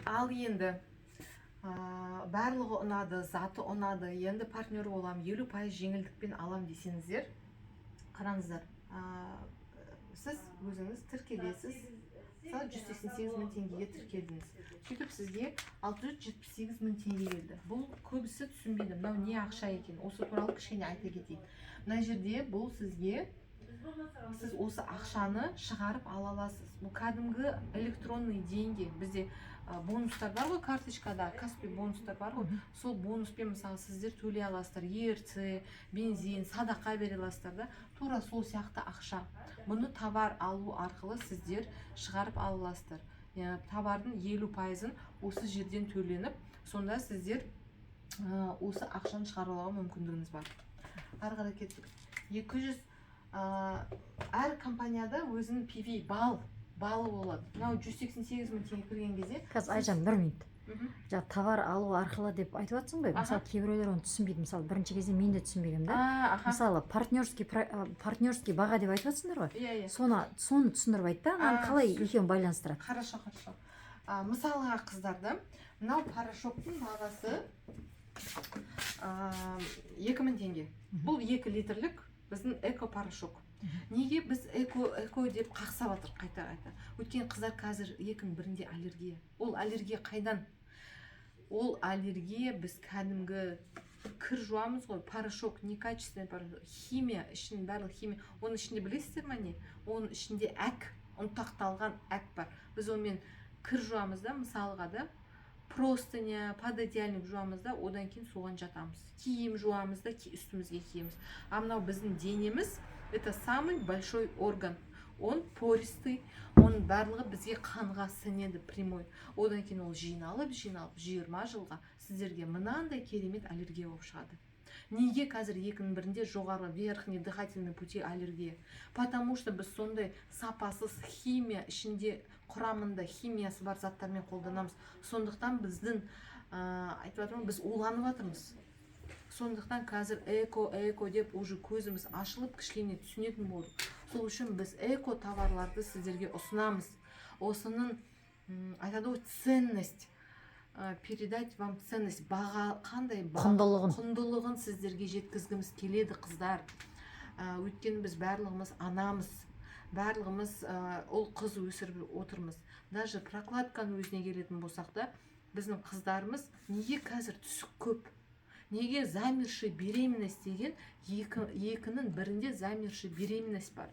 Ал енді барлығы ұнады, заты ұнады, енді партнер болам, 50% жеңілдікпен алам десеңіздер, қараңыздар, сіз өзіңіз тіркелесіз, мысалы 188 мың теңгеге тіркелдіңіз, сөйтіп сізге 678 мың теңге келді. Бұл көбісі түсінбейді, мынау не ақша екен, осы туралы кішкене айта кетейін. Мына жерде бұл сізге, сіз осы ақшаны шығарып ала аласыз. Бұл кәдімгі электронный деньги. Бізде бонустар бар ғой, карточкада каспи бонустар бар ғой, сол бонуспен мысалы сіздер төлей аласыздар, ЕРЦ, бензин, садақа бере аласыздар да, тура сол сияқты ақша. Бұны товар алу арқылы сіздер шығарып ала аласыздар. Товардың 50%-ын осы жерден төленіп, сонда сіздер осы ақшаны шығарып алуға мүмкіндігіңіз бар. Ары қарай кеттік. 200 әр компанияда өзінің PV балы болады. Мынау 188 мың теңге кірген кезде. Қазір Айжан, бір минут. Товар алу арқылы деп айтып жатсың ғой. Мысалы, кейбіреулер оны түсінбейді. Мысалы, бірінші кезде мен де түсінбегем да. Мысалы, партнерский баға деп айтып жатсыңдар ғой. Соны түсіндіріп айт та, қалай екеуін байланыстырады. Хорошо. Мысалға қыздарды, мынау порошоктың бағасы 2000 теңге. Бұл 2 литрлік біздің эко-порошок. Неге біз эко деп қақсап жатыр қайта. Өткен қыздар қазір екінің бірінде аллергия. Ол аллергия қайдан? Ол аллергия біз кәдімгі кір жуамыз ғой, порошок, некачественный порошок, химия, ішінің барлық химия. Оның ішінде білесіздер ме не? Оның ішінде әк, ұнтақталған әк бар. Біз онымен кір жуамыз да, мысалға да, простыня, пододеяльник жуамыз да, одан кейін соған жатамыз. Киім жуамыз да, үстімізге киеміз. А мынау біздің денеміз, это самый большой орган. Он пористый, оның барлығы бізге қанға сіңеді прямой. Одан кейін ол жиналып 20 жылға сіздерге мынандай керемет аллергия болып шығады. Неге қазір екінің бірінде жоғары верхний дыхательный пути аллергия? Потому что біз сондай сапасыз химия, ішінде құрамында химиясы бар заттармен қолданамыз. Сондықтан біздің біз уланып жатырмыз. Сондықтан қазір эко деп уже көзіміз ашылып кішкене түсінетін болдық. Сол үшін біз эко товарларды сіздерге ұсынамыз. Осының айтады ғой, ценность, передать вам ценность, баға қандай құндылығын сіздерге жеткізгіміз келеді қыздар. Өйткені біз барлығымыз анамыз, барлығымыз ол қыз өсіріп отырмыз. Даже прокладканың өзіне келетін болсақ та, біздің қыздарымыз неге қазір түсік көп? Неге замерший беременность деген екінің бірінде замерший беременность бар?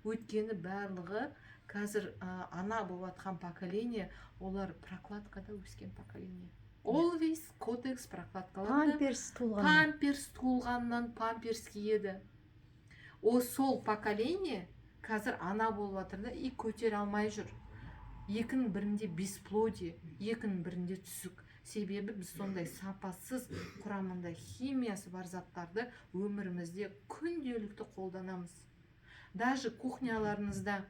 Өйткені барлығы қазір ана болып атқан поколение, олар прокладкада өскен поколение. Always кодекс прокладкаларда памперс туылғаннан памперс киеді. Сол поколение қазір ана болып атыр да, и көтер алмай жүр. Екінің бірінде бесплодие, екінің бірінде түсік. Себебі біз сондай сапасыз құрамында химиясы бар заттарды өмірімізде күнделікті қолданамыз. Даже кухняларыңызда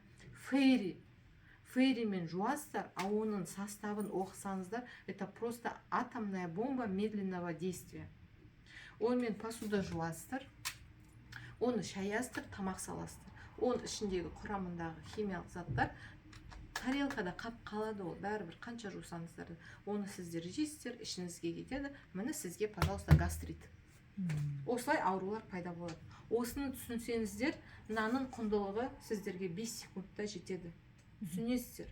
фейримен жуасыздар, а оның составын оқысаңыздар, это просто атомная бомба медленного действия. Онымен посуда жуасыздар, оны шаясыздар, тамақ саласыздар. Оның ішіндегі құрамындағы химиялық заттар тарелкада қап қалады, ол бәрібір қанша жусаңыздар, оны сіздер жейсіздер, ішіңізге кетеді, міне сізге, пожалуйста, гастрит. Осылай аурулар пайда болады. Осыны түсінсеңіздер, мынаның құндылығы сіздерге 5 секундта жетеді. Түсінесіздер.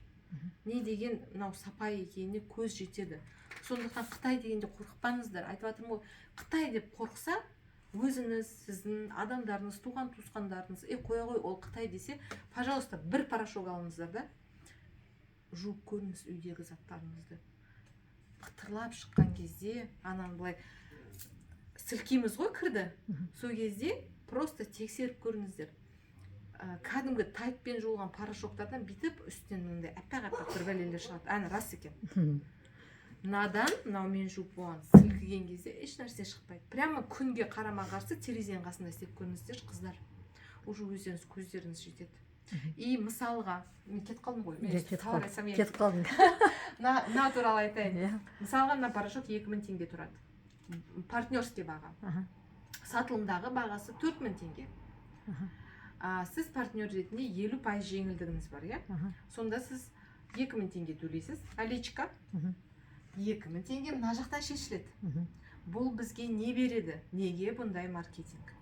Не деген мынау сапа екеніне көз жетеді. Сондықтан Қытай дегенде қорықпаңыздар. Айтып жатырмын ғой, Қытай деп қорықса, өзіңіз, сіздің адамдарыңыз, туған туысқандарыңыз, қоя ғой, ол Қытай десе, пожалуйста, бір порошок алыңыздар да, жуып көріңіз үйдегі заттарыңызды. Қытырлап шыққан кезде, ананы былай сілкейміз ғой кірді. Сол кезде просто тексеріп көріңіздер. Кәдімгі тайппен жуылған порошоктардан битіп, үстінен мындай әппақ бір бәлелер шығады. Әні рас екен. Надан, мынау мен жуып болған сілкіген кезде еш нәрсе шықпайды. Прямо күнге қарама қарсы терезенің қасында істеп көріңіздер, қыздар. Уже өздеріңіз көздеріңіз жетеді. И мысалға, мен кетіп қалдым ғой. Кетіп қалдым. На туралы айтайын. Мысалға, мына порошок 2000 теңге тұрады. Партнерский баға. Сатылымдағы бағасы 4000 теңге. Сіз партнер ретінде 50% жеңілдігіңіз бар, иә? Сонда сіз 2000 теңге төлейсіз, наличка. 2000 теңге мына жақтан шешіледі. Бұл бізге не береді? Неге бұндай маркетинг?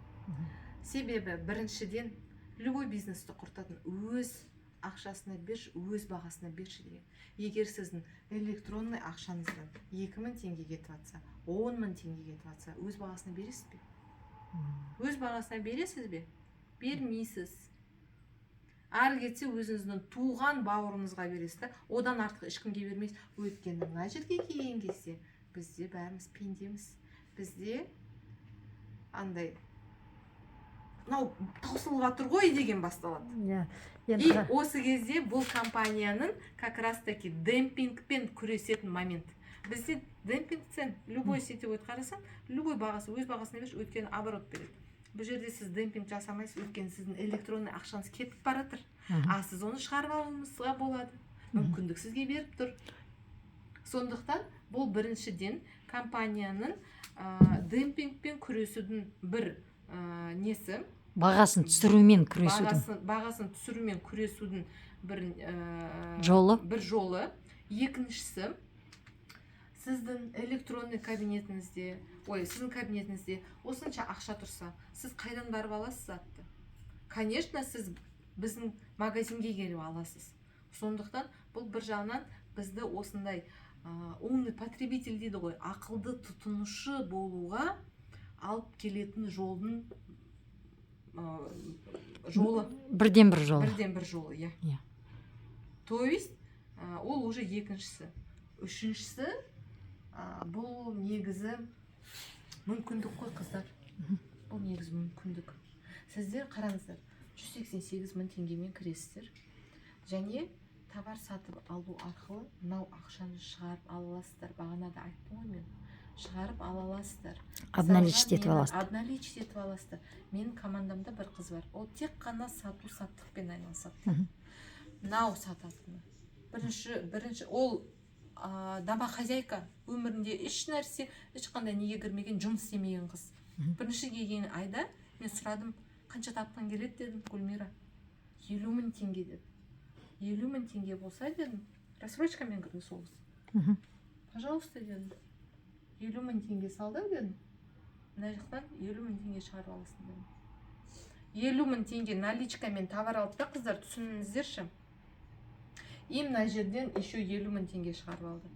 Себебі біріншіден любой бизнесті құртатын өз ақшасына берші, өз бағасына берші деген. Егер сіздің электронный ақшаңыздан 2000 теңге кетіп жатса, 10.000 теңге кетіп жатса, өз бағасына бересіз бе? Өз бағасына бересіз бе? Бермейсіз. Ары кетсе өзіңіздің туған бауырыңызға бересіз, одан артық ешкімге бермейсіз. Өйткені мына жерге келген кезде бізде бәріміз пендеміз. Бізде андай мынау таусылып жатыр ғой деген басталады. И осы кезде бұл компанияның как раз таки демпингпен күресетін момент. Бізде демпингтен любой сетевой қарасаң, любой бағасы өз бағасына берші, өйткені оборот береді. Бұл жерде сіз демпинг жасамайсыз, өйткені сіздің электронный ақшаңыз кетіп бара жатыр. А сіз оны шығарып алуыңызға болады. Мүмкіндік сізге беріп тұр. Сондықтан бұл біріншіден компанияның демпингпен күресудің бір несі, бағасын түсірумен күресудің. Бағасын түсірумен күресудің бір жолы. Екіншісі, сіздің электронный кабинетіңізде, сіздің кабинетіңізде осынша ақша тұрса, сіз қайдан барып аласыз затты? Конечно, сіз біздің магазинге келіп аласыз. Сондықтан бұл бір жағынан бізді осындай умный потребитель дейді ғой, ақылды тұтынушы болуға алып келетін жолы. Бірден бір жолы, иә. То есть, ол уже екіншісі. Үшіншісі, бұл негізі мүмкіндік қой, қыздар. Бұл негізі мүмкіндік. Сіздер қараңыздар, 188 000 теңгемен кіресіздер. Және товар сатып алу арқылы мынау ақшаны шығарып ала аласыздар. Бағана да айттым ғой мен. Шығарып ала аласыздар. Обналичить етіп аласыздар. Обналичить етіп аласыздар. Менің командамда бір қыз бар. Ол тек қана сату-саттықпен айналысады. Мынау сататыны. Бірінші ол домохозяйка, өмірінде ешқандай неге кірмеген, жұмыс істемеген қыз. Бірінші келген айда мен сұрадым, қанша тапқан келеді дедім, Гүлмира. 50 000 теңге деді. 50 000 теңге болса дедім, рассрочкамен кірді сол қыз. Пожалуйста дедім. 50 000 теңге салды дедім. Мына жақтан 50 000 теңге шығарып аласың дедім. 50 000 теңге наличкамен товар алды да, қыздар, түсініңіздерші. И мына жерден еще 50 000 теңге шығарып алды.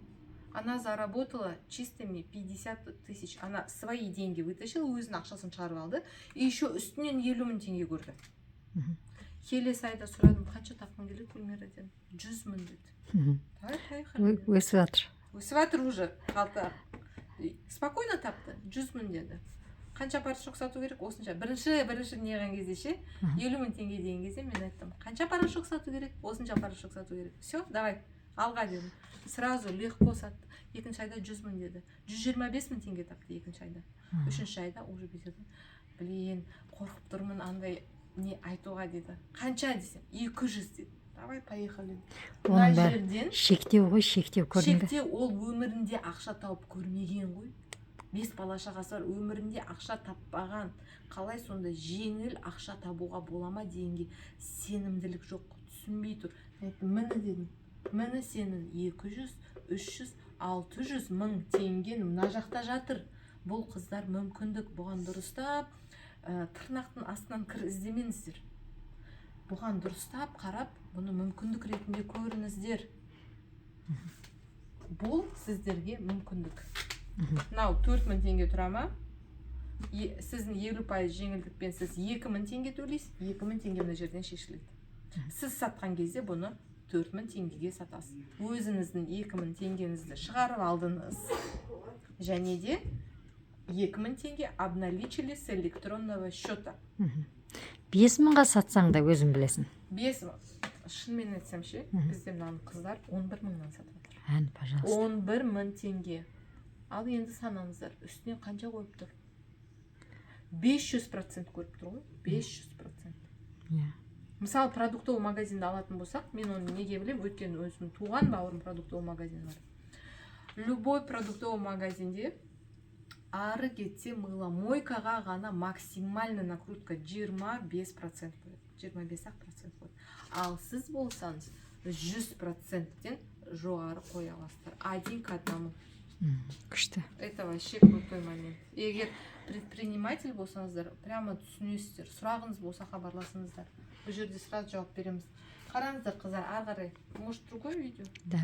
Она заработала чистыми 50 000. Она свои деньги вытащила, өзінің ақшасын шығарып алды. И еще үстінен 50 000 теңге көрді. Келесі айда сұрадым, қанша тапқан келеді Гүлмира дедім. 100 000 деді. Өсіп жатыр. Өсіп жатыр уже. Спокойно тапты. 100 000 деді. Қанша порошок сату керек? Осынша. Бірінші неған кезде ше, 50 000 теңге деген кезде мен айттым, қанша порошок сату керек? Осынша порошок сату керек. Все, давай, алға дедім. Сразу легко сатты. Екінші айда 100 000 деді. 125 000 теңге тапты екінші айда. Үшінші айда уже бетеді. Блин, қорқып тұрмын андай не айтуға деді. Қанша десем? 200 деді. Давай, поехали. Мына жерден шектеу ғой, шектеу көрдің бе? Шектеу, ол өмірінде ақша тауып көрмеген ғой. 5 бала шағасы бар, өмірінде ақша таппаған. Қалай сонда жеңіл ақша табуға болама дегенге сенімділік жоқ, түсінбей тұр. Міне дедім, міне сенің 200, 300, 600 000 теңген мына жақта жатыр. Бұл қыздар мүмкіндік, бұған дұрыстап тырнақтың астынан кір іздемеңіздер. Бұған дұрыстап қарап, бұны мүмкіндік ретінде көріңіздер. Бұл сіздерге мүмкіндік. Мынау 4 000 теңге тұра ма? Сіздің 50% жеңілдікпен сіз 2 000 теңге төлейсіз, 2 000 теңге мына жерден шешіледі. Сіз сатқан кезде бұны 4 000 теңгеге сатасыз. Өзіңіздің 2 000 теңгеңізді шығарып алдыңыз. Және де 2 000 теңге обналичили с электронного счета. 5 000-ға сатсаң да өзің білесің. 5 000. Шынымен айтсам ше, бізде мынаның қыздар 11 000-нан сатып жатыр. Ән, пожалуйста. 11 000 теңге. Ал енді санаңыздар, үстіне қанша қойып тұр? 500% көріп тұр ғой, 500%. Мысалы, продуктовый магазинді алатын болсақ, мен оны неге білем, өйткені өзім туған бауырым продуктовый магазин бар. Любой продуктовый магазинде ары кетсе мыломойкаға ғана максимальный накрутка 25% қойды. 25% қойды. Ал сіз болсаңыз, 100%-тен жоғары қоя аласыздар. Один к одному. Күшті. Это вообще крутой момент. Егер предприниматель болсаңыздар, прямо түсінесіздер. Сұрағыңыз болса хабарласыңыздар. Бұл жерде сразу жауап береміз. Қараңыздар, қыздар, ары қарай. Может, другое видео? Да.